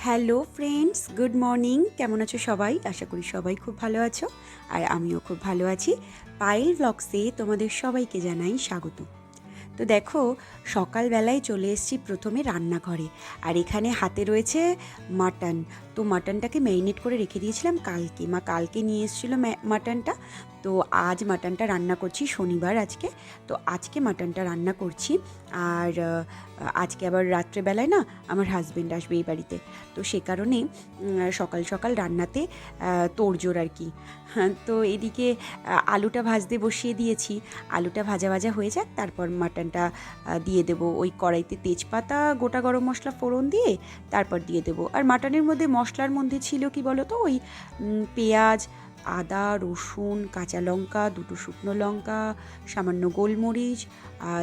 Hello friends, good morning. কেমন আছো সবাই? আশা করি সবাই খুব ভালো আছো, আর আমিও খুব ভালো আছি। পায়েল ব্লগসে তোমাদের সবাইকে জানাই স্বাগত। তো দেখো, সকালবেলায় চলে এসেছি প্রথমে রান্নাঘরে, আর এখানে হাতে রয়েছে মাটন। তো মাটনটাকে ম্যারিনেট করে রেখে দিয়েছিলাম কালকে, মা কালকে নিয়ে এসেছিলো মাটনটা। তো আজ মাটনটা রান্না করছি, শনিবার আজকে। তো আজকে মাটনটা রান্না করছি। আর আজকে আবার রাত্রেবেলায় না আমার হাজব্যান্ড আসবে এই বাড়িতে। তো সে কারণে সকাল সকাল রান্নাতে তোড়জোড় আর কি। হ্যাঁ, তো এদিকে আলুটা ভাজতে বসিয়ে দিয়েছি। আলুটা ভাজা ভাজা হয়ে যাক, তারপর মাটনটা দিয়ে দেবো ওই কড়াইতে। তেজপাতা, গোটা গরম মশলা ফোড়ন দিয়ে তারপর দিয়ে দেবো। আর মাটনের মধ্যে মশলার মধ্যে ছিল কি বলো তো, ওই পেঁয়াজ, আদা, রসুন, কাঁচা লঙ্কা, দুটো শুকনো লঙ্কা, সামান্য গোলমরিচ,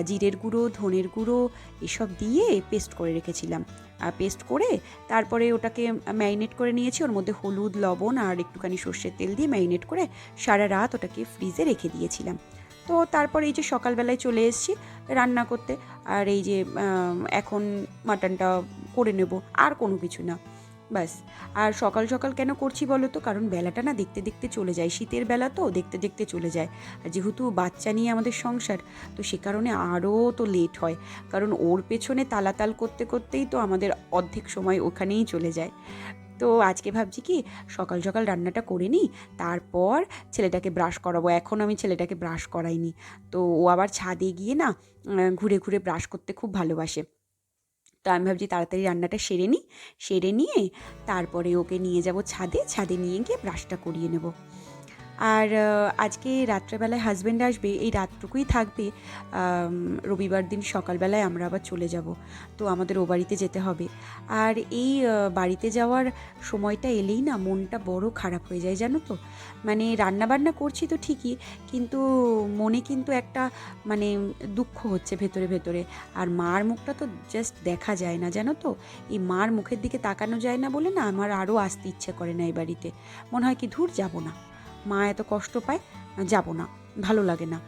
জিরের গুঁড়ো, ধনের গুঁড়ো, এসব দিয়ে পেস্ট করে রেখেছিলাম। পেস্ট করে তারপরে ওটাকে ম্যারিনেট করে নিয়েছি। ওর মধ্যে হলুদ, লবণ আর একটুখানি সর্ষের তেল দিয়ে ম্যারিনেট করে সারা রাত ওটাকে ফ্রিজে রেখে দিয়েছিলাম। তো তারপর এই যে সকালবেলায় চলে এসেছি রান্না করতে। আর এই যে এখন মাটনটা করে নেব, আর কোনো কিছু না, ব্যাস। আর সকাল সকাল কেন করছি বলো তো? কারণ বেলাটা না দেখতে দেখতে চলে যায়, শীতের বেলা তো দেখতে দেখতে চলে যায়। আর যেহেতু বাচ্চা নিয়ে আমাদের সংসার, তো সে কারণে আরও তো লেট হয়। কারণ ওর পেছনে তালাতাল করতে করতেই তো আমাদের অর্ধেক সময় ওখানেই চলে যায়। তো আজকে ভাবছি কি, সকাল সকাল রান্নাটা করে নিই, তারপর ছেলেটাকে ব্রাশ করাবো। এখন আমি ছেলেটাকে ব্রাশ করাইনি। তো ও আবার ছাদে গিয়ে না ঘুরে ঘুরে ব্রাশ করতে খুব ভালোবাসে। তো আমি ভাবছি তাড়াতাড়ি রান্নাটা সেরে নিই, সেরে নিয়ে তারপরে ওকে নিয়ে যাব ছাদে, ছাদে নিয়ে গিয়ে ব্রাশটা করিয়ে নেব। আর আজকে রাত্রেবেলায় হাজব্যান্ড আসবে, এই রাতটুকুই থাকবে। রবিবার দিন সকালবেলায় আমরা আবার চলে যাব। তো আমাদের ও বাড়িতে যেতে হবে। আর এই বাড়িতে যাওয়ার সময়টা এলেই না মনটা বড় খারাপ হয়ে যায়, জানো তো। মানে রান্নাবান্না করছি তো ঠিকই, কিন্তু মনে কিন্তু একটা মানে দুঃখ হচ্ছে ভেতরে ভেতরে। আর মার মুখটা তো জাস্ট দেখা যায় না, জানো তো। এই মার মুখের দিকে তাকানো যায় না বলে না আমার আরও আসতে ইচ্ছে করে না এই বাড়িতে। মনে হয় কি, ধুর, যাবো না, মা এত কষ্ট পায়, যাব না, ভালো লাগে না।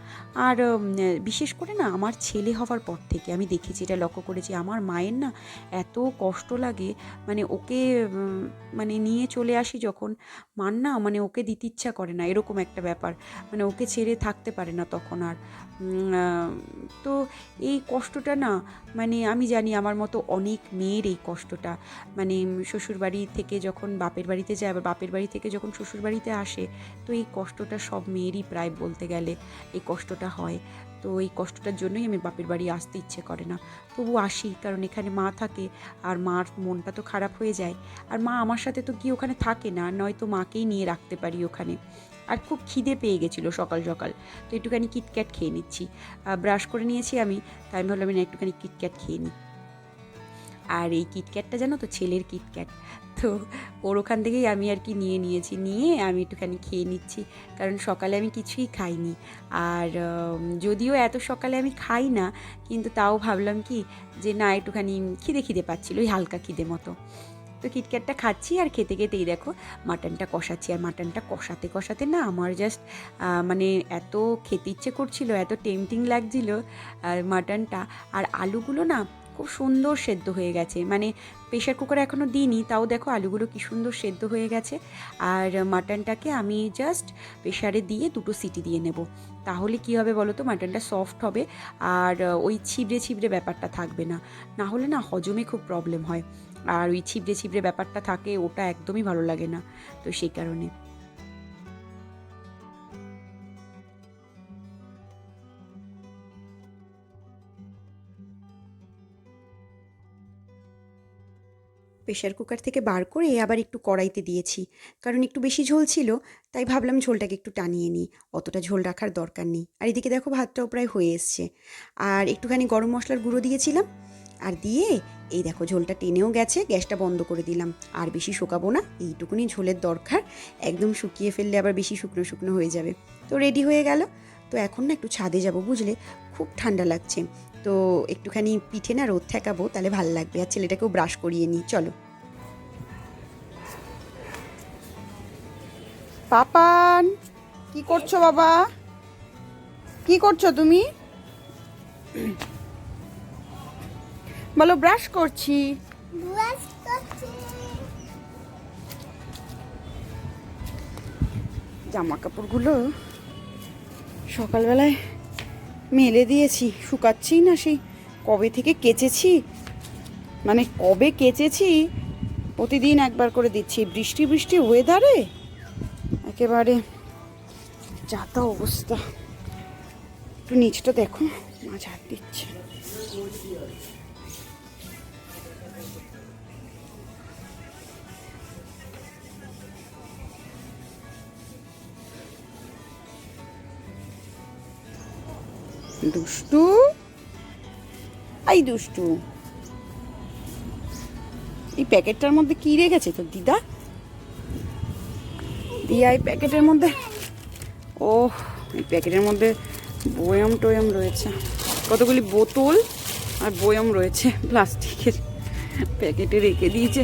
আর বিশেষ করে না আমার ছেলে হওয়ার পর থেকে আমি দেখেছি, এটা লক্ষ্য করেছি, আমার মায়ের না এত কষ্ট লাগে। মানে ওকে মানে নিয়ে চলে আসি যখন, মার না মানে ওকে দিতে ইচ্ছা করে না, এরকম একটা ব্যাপার। মানে ওকে ছেড়ে থাকতে পারে না তখন আর। তো এই কষ্টটা না, মানে আমি জানি আমার মতো অনেক মেয়ের এই কষ্টটা। মানে শ্বশুরবাড়ি থেকে যখন বাপের বাড়িতে যায়, আবার বাপের বাড়ি থেকে যখন শ্বশুরবাড়িতে আসে, তো এই কষ্টটা সব মেয়েরই প্রায় বলতে গেলে এই কষ্টটা হয়। তো এই কষ্টটার জন্যই আমি বাপের বাড়ি আসতে ইচ্ছে করে না, তবু আসি, কারণ এখানে মা থাকে। আর মার মনটা তো খারাপ হয়ে যায়। আর মা আমার সাথে তো গিয়ে ওখানে থাকে না, নয়তো মাকেই নিয়ে রাখতে পারি ওখানে। আর খুব খিদে পেয়ে গেছিলো সকাল সকাল, তো একটুখানি কিটক্যাট খেয়ে নিচ্ছি। ব্রাশ করে নিয়েছি আমি, তাই আমি ভাবলাম না একটুখানি কিটক্যাট খেয়ে নিই। আর এই কিটক্যাটটা জানো তো, ছেলের কিটক্যাট। তো ওর ওখান থেকেই আমি আর কি নিয়েছি, নিয়ে আমি একটুখানি খেয়ে নিচ্ছি। কারণ সকালে আমি কিছুই খাইনি। আর যদিও এত সকালে আমি খাই না, কিন্তু তাও ভাবলাম কি যে না, একটুখানি খিদে খিদে পাচ্ছিল, ওই হালকা খিদে মতো। তো কিটক্যাটটা খাচ্ছি, আর খেতে খেতেই দেখো মাটনটা কষাচ্ছি। আর মাটনটা কষাতে কষাতে না আমার জাস্ট মানে এত খেতে ইচ্ছে করছিল, এত টেম্পটিং লাগছিল মাটনটা। আর আলুগুলো না খুব সুন্দর সেদ্ধ হয়ে গেছে। মানে প্রেশার কুকারে এখনও দিইনি, তাও দেখো আলুগুলো কি সুন্দর সেদ্ধ হয়ে গেছে। আর মাটনটাকে আমি জাস্ট প্রেশারে দিয়ে দুটো সিটি দিয়ে নেব। তাহলে কি হবে বলো তো, মাটনটা সফট হবে, আর ওই ছিবড়ে ছিবড়ে ব্যাপারটা থাকবে না। না হলে না হজমে খুব প্রবলেম হয়, আর ওই ছিবড়ে ছিবড়ে ব্যাপারটা থাকে, ওটা একদমই ভালো লাগে না। তো সেই কারণে প্রেশার কুকার থেকে বার করে আবার একটু কড়াইতে দিয়েছি, কারণ একটু বেশি ঝোল ছিল। তাই ভাবলাম ঝোলটাকে একটু টানিয়ে নিই, অতটা ঝোল রাখার দরকার নেই। আর এদিকে দেখো ভাতটাও প্রায় হয়ে এসছে। আর একটুখানি গরম মশলার গুঁড়ো দিয়েছিলাম, আর দিয়ে এই দেখো ঝোলটা টেনেও গেছে, গ্যাসটা বন্ধ করে দিলাম। আর বেশি শুকাবো না, এইটুকুনি ঝোলের দরকার। একদম শুকিয়ে ফেললে আবার বেশি শুকনো শুকনো হয়ে যাবে। তো রেডি হয়ে গেল। তো এখন না একটু ছাদে যাব, বুঝলে, খুব ঠান্ডা লাগছে। তো একটুখানি পিঠে না রোদ ঠেকাবো, তাহলে ভালো লাগবে। আর ছেলেটাকেও ব্রাশ করিয়ে নিই, চলো। পাপান, কি করছো বাবা? কি করছো তুমি? বলো, ব্রাশ করছি। ব্রাশ করছি। জামা কাপড়গুলো সকালবেলায় মেলে দিয়েছি, শুকাচ্ছেই না। সেই কবে থেকে কেচেছি, মানে কবে কেচেছি, প্রতিদিন একবার করে দিচ্ছি। বৃষ্টি বৃষ্টি ওয়েদারে একেবারে যাতা অবস্থা। একটু নিচটা দেখো, মাছ হাত দিচ্ছে। দুষ্টু, এই দুষ্টু, এই প্যাকেটটার মধ্যে কি রেখেছে তোর দিদা? দিয়া এই প্যাকেটের মধ্যে, ও এই প্যাকেটের মধ্যে বয়াম টয়াম রয়েছে, কতগুলি বোতল আর বয়াম রয়েছে প্লাস্টিকের প্যাকেটে রেখে দিয়েছে।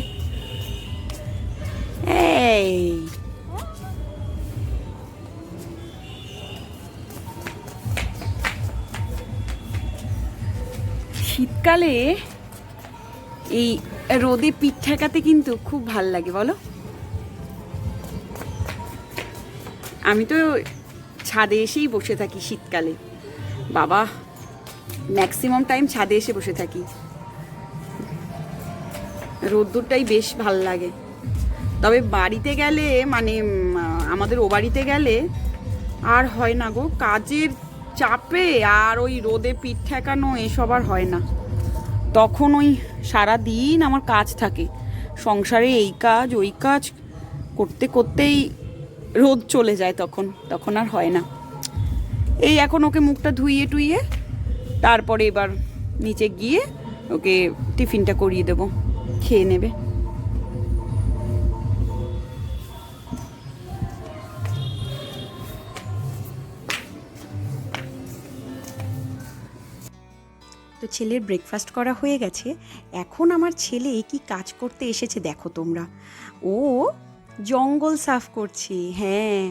এই শীতকালে এই রোদে পিঠ ঠেকাতে কিন্তু খুব ভাল লাগে, বলো? আমি তো ছাদে এসেই বসে থাকি শীতকালে, বাবা ম্যাক্সিমাম টাইম ছাদে এসে বসে থাকি। রোদ্দুরটাই বেশ ভাল লাগে। তবে বাড়িতে গেলে, মানে আমাদের ও বাড়িতে গেলে আর হয় না গো, কাজের চাপে আর ওই রোদে পিঠ ঠেকানো এসব আর হয় না। তখন ওই সারা দিন আমার কাজ থাকে, সংসারে এই কাজ ওই কাজ করতে করতেই রোদ চলে যায়, তখন আর হয় না। এই এখন ওকে মুখটা ধুইয়ে টুইয়ে তারপরে এবার নিচে গিয়ে ওকে টিফিনটা করিয়ে দেবো, খেয়ে নেবে। তো ছেলের ব্রেকফাস্ট করা হয়ে গেছে। এখন আমার ছেলে কি কাজ করতে এসেছে দেখো তোমরা, ও জঙ্গল সাফ করছে। হ্যাঁ,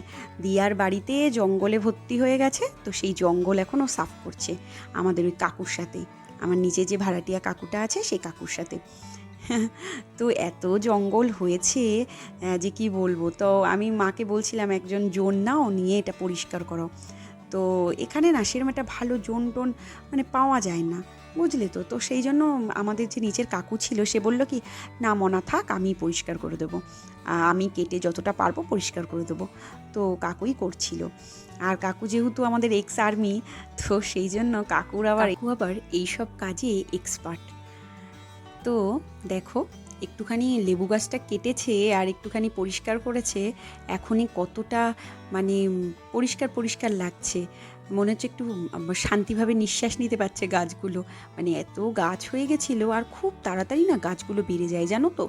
দিয়ার বাড়িতে জঙ্গলে ভর্তি হয়ে গেছে, তো সেই জঙ্গল এখন ও সাফ করছে আমাদের ওই কাকুর সাথে, আমার নিচে যে ভাড়াটিয়া কাকুটা আছে সেই কাকুর সাথে। তো এত জঙ্গল হয়েছে যে কি বলবো। তো আমি মাকে বলছিলাম একজন জোন নাও, নিয়ে এটা পরিষ্কার করো। তো এখানে না সেরকম একটা ভালো জোন টোন মানে পাওয়া যায় না, বুঝলে তো। তো সেই জন্য আমাদের যে নিচের কাকু ছিল সে বলল কি, না মনা থাক, আমি পরিষ্কার করে দেবো, আমি কেটে যতটা পারবো পরিষ্কার করে দেবো। তো কাকুই করছিল। আর কাকু যেহেতু আমাদের এক্স আর্মি, তো সেই জন্য কাকুর আবার এইসব কাজে এক্সপার্ট। তো দেখো, একটুখানি লেবু গাছটা কেটেছে আর একটুখানি পরিষ্কার করেছে, এখনই কতটা মানে পরিষ্কার পরিষ্কার লাগছে, মনে হচ্ছে একটু শান্তিভাবে নিঃশ্বাস নিতে পারছে গাছগুলো। মানে এত গাছ হয়ে গেছিলো, আর খুব তাড়াতাড়ি না গাছগুলো বেড়ে যায়, জানো তো।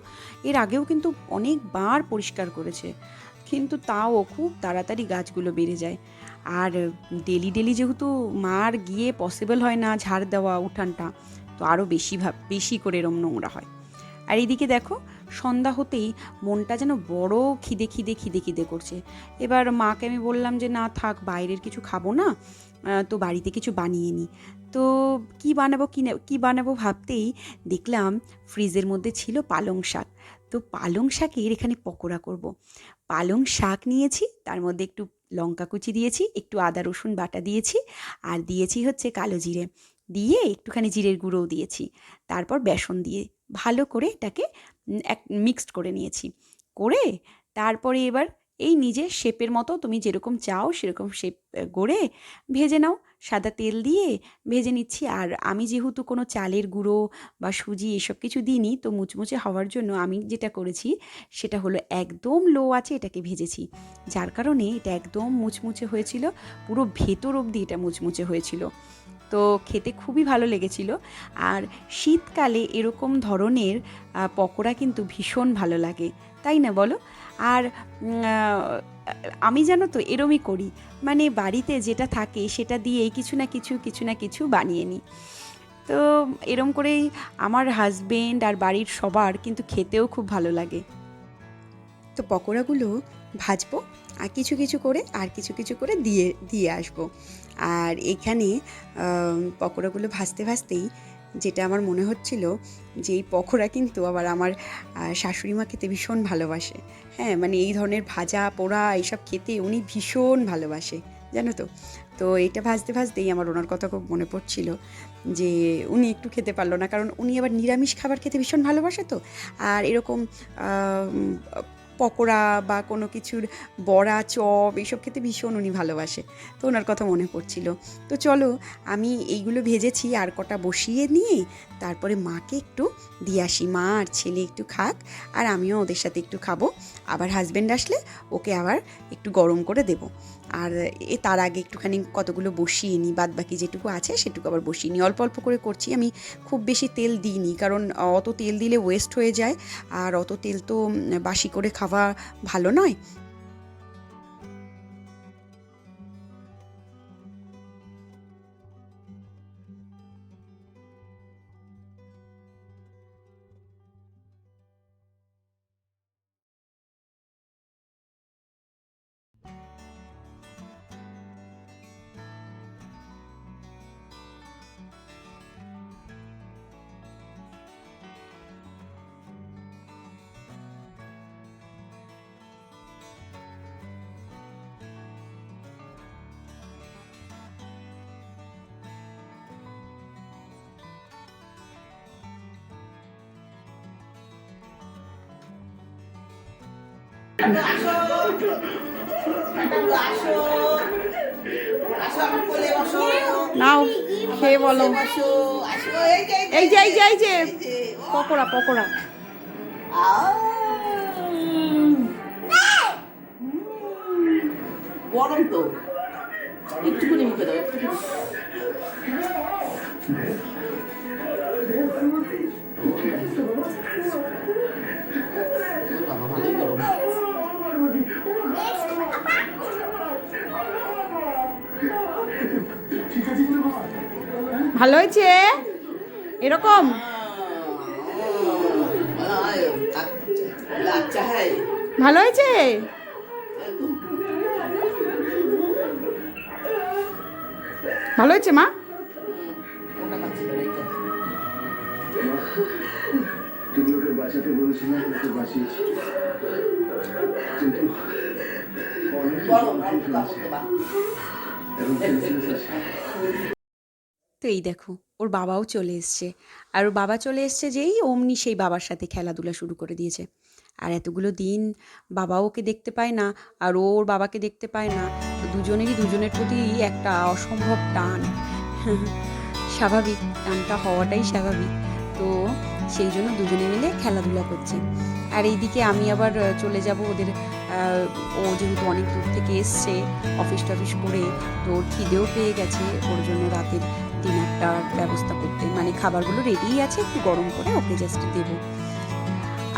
এর আগেও কিন্তু অনেকবার পরিষ্কার করেছে, কিন্তু তাও খুব তাড়াতাড়ি গাছগুলো বেড়ে যায়। আর ডেলি ডেলি যেহেতু মার গিয়ে পসিবল হয় না ঝাড় দেওয়া উঠানটা, তো আরও বেশি করে এরম নোংরা হয়। আর এইদিকে দেখো, সন্ধ্যা হতেই মনটা যেন বড় খিদে খিদে খিদে খিদে করছে। এবার মাকে আমি বললাম যে না থাক, বাইরের কিছু খাবো না, তো বাড়িতে কিছু বানিয়ে নিই। তো কী বানাবো ভাবতেই দেখলাম ফ্রিজের মধ্যে ছিল পালং শাক। তো পালং শাকের এখানে পকোড়া করব। পালং শাক নিয়েছি, তার মধ্যে একটু লঙ্কা কুচি দিয়েছি, একটু আদা রসুন বাটা দিয়েছি, আর দিয়েছি হচ্ছে কালো জিরে, দিয়ে একটুখানি জিরের গুঁড়োও দিয়েছি। তারপর বেসন দিয়ে ভালো করে এটাকে মিক্সড করে নিয়েছি। করে তারপরে এবার এই নিজের শেপের মতো তুমি যেরকম চাও সেরকম শেপ গড়ে ভেজে নাও, সাদা তেল দিয়ে ভেজে নিচ্ছি। আর আমি যেহেতু কোনো চালের গুঁড়ো বা সুজি এসব কিছু দিইনি, তো মুচমুচে হওয়ার জন্য আমি যেটা করেছি সেটা হলো একদম লো আছে এটাকে ভেজেছি, যার কারণে এটা একদম মুচমুচে হয়েছিল, পুরো ভেতর অবধি এটা মুচমুচে হয়েছিল। তো খেতে খুবই ভালো লেগেছিল। আর শীতকালে এরকম ধরনের পকোড়া কিন্তু ভীষণ ভালো লাগে, তাই না বলো? আর আমি জানো তো এরমই করি, মানে বাড়িতে যেটা থাকে সেটা দিয়েই কিছু না কিছু বানিয়ে নিই। তো এরম করেই আমার হাজবেন্ড আর বাড়ির সবার কিন্তু খেতেও খুব ভালো লাগে। তো পকোড়াগুলো ভাজবো, আর কিছু কিছু করে দিয়ে আসবো। আর এখানে পকোড়াগুলো ভাজতে ভাজতেই যেটা আমার মনে হচ্ছিল যে এই পকোড়া কিন্তু আবার আমার শাশুড়ি মা খেতে ভীষণ ভালোবাসে। হ্যাঁ, মানে এই ধরনের ভাজা পোড়া এইসব খেতে উনি ভীষণ ভালোবাসে, জানো তো। তো এটা ভাজতে ভাজতেই আমার ওনার কথা খুব মনে পড়ছিল যে উনি একটু খেতে পারলো না, কারণ উনি আবার নিরামিষ খাবার খেতে ভীষণ ভালোবাসে তো। আর এরকম পকোড়া বা কোনো কিছুর বড়া, চপ এইসব খেতে ভীষণ উনি ভালোবাসে। তো ওনার কথা মনে পড়ছিল। তো চলো, আমি এইগুলো ভেজেছি আর কটা বসিয়ে নিয়ে তারপরে মাকে একটু দিয়ে আসি। মা আর ছেলে একটু খাক, আর আমিও ওদের সাথে একটু খাবো। আবার হাজব্যান্ড আসলে ওকে আবার একটু গরম করে দেবো। আর তার আগে একটুখানি কতগুলো বসিয়ে নিই, বাদ বাকি যেটুকু আছে সেটুকু আবার বসিয়ে নিই। অল্প অল্প করে করছি, আমি খুব বেশি তেল দিইনি, কারণ অত তেল দিলে ওয়েস্ট হয়ে যায়, আর অত তেল তো বাসি করে খাওয়া ভালো নয়। নাও খেয়ে বলো। এই যে এই যে এই যে পকোড়া পকোড়া। গরম তো, একটুখানি মুখে দাও, একটুখানি। বাবা ভালোই গরম। ভালো হয়েছে এরকম? আচ্ছা, হ্যাঁ ভালো হয়েছে। ভালো হয়েছে মা? ওটা খাচ্ছি না, এইটা। তুমি ওকে বাঁচাতে বলেছিলে, ওকে বাঁচিয়েছি, কিন্তু অনেক গরম আর কাপড় বা এখন টেনশন আছে। তো এই দেখো, ওর বাবাও চলে এসছে। আর ওর বাবা চলে এসছে যেই অমনি সেই বাবার সাথে খেলাধুলা শুরু করে দিয়েছে। আর এতগুলো দিন বাবাও ওকে দেখতে পায় না, আর ও ওর বাবাকে দেখতে পায় না। তো দুজনেরই দুজনের প্রতি একটা অসম্ভব টান। স্বাভাবিক, টানটা হওয়াটাই স্বাভাবিক। তো সেই জন্য দুজনে মিলে খেলাধুলা করছে। আর এইদিকে আমি আবার চলে যাব ওদের, ও যেহেতু অনেক দূর থেকে এসছে অফিস টফিস করে, তো ওর খিদেও পেয়ে গেছে, ওর জন্য রাতের ডিনারটার ব্যবস্থা করতে, মানে খাবারগুলো রেডিই আছে, একটু গরম করে ওকে জাস্ট দেবো।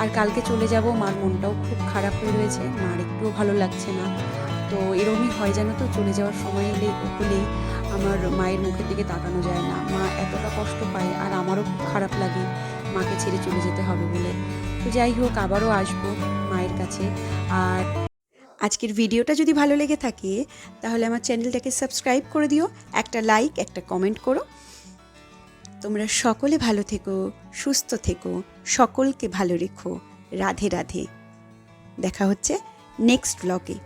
আর কালকে চলে যাব, মার মনটাও খুব খারাপ হয়ে রয়েছে, মার একটুও ভালো লাগছে না। তো এরকমই হয় জানো তো, চলে যাওয়ার সময় হলেই আমার মায়ের মুখের দিকে তাকানো যায় না, মা এতটা কষ্ট পায়, আর আমারও খুব খারাপ লাগে মাকে ছেড়ে চলে যেতে হবে বলে। তো যাই হোক, আবারও আসবো মায়ের কাছে। আর আজকের ভিডিওটা যদি ভালো লেগে থাকে তাহলে আমার চ্যানেলটাকে সাবস্ক্রাইব করে দিও, একটা লাইক, একটা কমেন্ট করো। তোমরা সকলে ভালো থেকো, সুস্থ থেকো, সকলকে ভালো রেখো। রাধে রাধে। দেখা হচ্ছে নেক্সট ব্লগে।